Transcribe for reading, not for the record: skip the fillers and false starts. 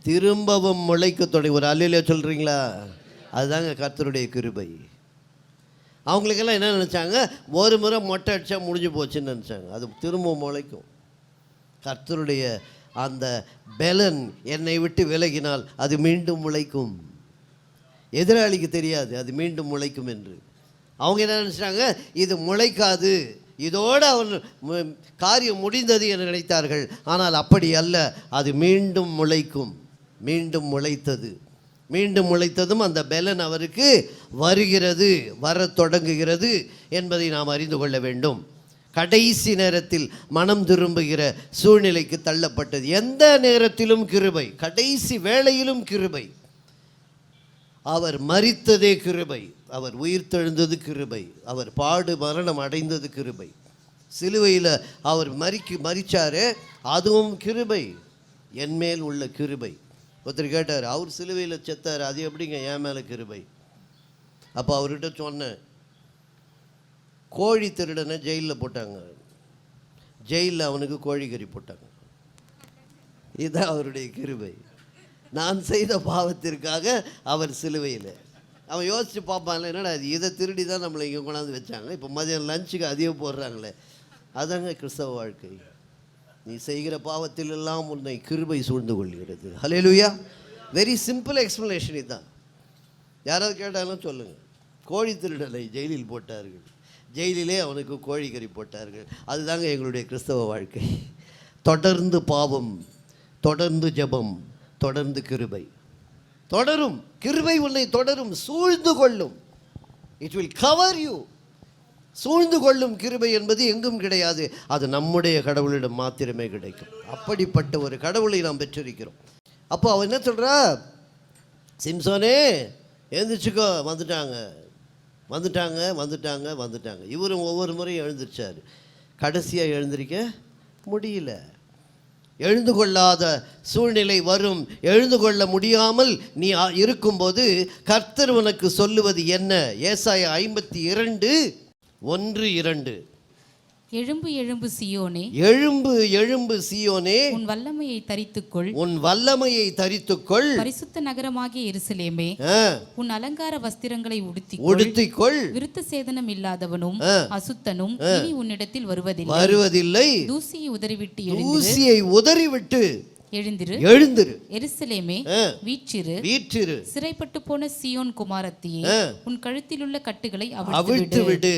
திரும்பவும் முளைக்க தொடங்கி. ஒரு அல்லேலூயா சொல்கிறீங்களா? அதுதாங்க கர்த்தருடைய கிருபை. அவங்களுக்கெல்லாம் என்ன நினச்சாங்க, ஒரு முறை மொட்டை அடித்தா முடிஞ்சு போச்சுன்னு நினச்சாங்க. அது திரும்ப முளைக்கும். கர்த்தருடைய அந்த பெலன் என்னை விட்டு விலகினால் அது மீண்டும் முளைக்கும். எதிராளிக்கு தெரியாது அது மீண்டும் முளைக்கும் என்று. அவங்க என்ன நினச்சாங்க, இது முளைக்காது, இதோடு அவன் காரியம் முடிந்தது என்று நினைத்தார்கள். ஆனால் அப்படி அல்ல, அது மீண்டும் முளைக்கும். மீண்டும் முளைத்தது. மீண்டும் முளைத்ததும் அந்த பெலன் அவருக்கு வருகிறது, வர தொடங்குகிறது என்பதை நாம் அறிந்து கொள்ள வேண்டும். கடைசி நேரத்தில் மனம் திரும்புகிற சூழ்நிலைக்கு தள்ளப்பட்டது. எந்த நேரத்திலும் கிருபை, கடைசி வேளையிலும் கிருபை. அவர் மரித்ததே கிருபை, அவர் உயிர்த்தெழுந்தது கிருபை, அவர் பாடு மரணம் அடைந்தது கிருபை, சிலுவையில் அவர் மரிச்சாரு, அதுவும் கிருபை, என்மேல் உள்ள கிருபை. ஒருத்தர் கேட்டார், அவர் சிலுவையில் செத்தார், அது எப்படிங்க என் மேலே கிருபை? அப்போ அவர்கிட்ட சொன்னேன், கோழி திருடனை ஜெயிலில் போட்டாங்க, ஜெயிலில் அவனுக்கு கோழிக்கறி போட்டாங்க. இதுதான் அவருடைய கிருபை. நான் செய்த பாவத்திற்காக அவர் சிலுவையில். அவன் யோசித்து பார்ப்பான்ல, என்னடா இதை திருடி தான் நம்மளை இங்கே கொண்டாந்து வச்சாங்க, இப்போ மதியம் லஞ்சுக்கு அதிகம் போடுறாங்களே. அதாங்க கிறிஸ்தவ வாழ்க்கை. நீ செய்கிற பாவத்தில் எல்லாம் உன்னை கிருபை சூழ்ந்து கொள்கிறது. ஹல்லேலூயா. வெரி சிம்பிள் எக்ஸ்ப்ளனேஷன் இதுதான். யாராவது கேட்டாலும் சொல்லுங்கள். கோழி திருடனை ஜெயிலில் போட்டார்கள், ஜெயிலிலே அவனுக்கு கோழிக்கறி போட்டார்கள். அதுதாங்க எங்களுடைய கிறிஸ்தவ வாழ்க்கை. தொடர்ந்து பாவம், தொடர்ந்து ஜெபம், தொடர்ந்து கிருபை. தொடரும் கிருபை, உன்னை தொடரும், சூழ்ந்து கொள்ளும். It will cover you. சூழ்ந்து கொள்ளும் கிருபை என்பது எங்கும் கிடையாது, அது நம்முடைய கடவுளிடம் மாத்திரமே கிடைக்கும். அப்படிப்பட்ட ஒரு கடவுளை நாம் பெற்றிருக்கிறோம். அப்போ அவன் என்ன சொல்கிறா, சிம்சோனே எழுந்திரிச்சுக்கோ, வந்துட்டாங்க வந்துட்டாங்க வந்துட்டாங்க வந்துட்டாங்க. இவரும் ஒவ்வொரு முறையும் எழுந்திரிச்சார், கடைசியாக எழுந்திருக்க முடியல. எழுந்து கொள்ளாத சூழ்நிலை வரும். எழுந்து கொள்ள முடியாமல் நீ இருக்கும்போது கர்த்தர் உனக்கு சொல்லுவது என்ன? ஏசாயா 52:1-2. எழும்பு எழும்பு சீயோனே, எழும்பு எழும்பு சீயோனே, உன் வல்லமையை தரித்துக்கொள், உன் வல்லமையை தரித்துக்கொள். பரிசுத்த நகரமாகிய எருசலேமே, உன் அலங்கார வஸ்திரங்களை உடுத்திக்கொள். விருத்த சேதனம் இல்லாதவனும் அசுத்தனும் இனி உன்னிடத்தில் வருவதில்லை. தூசியை உதறிவிட்டு எழுந்திரு. எருசலேமே வீற்றிரு. சிறைப்பட்டு போன சீயோன் குமாரத்தியே, உன் கழுத்தில் உள்ள கட்டுகளை அவிழ்த்து விடு.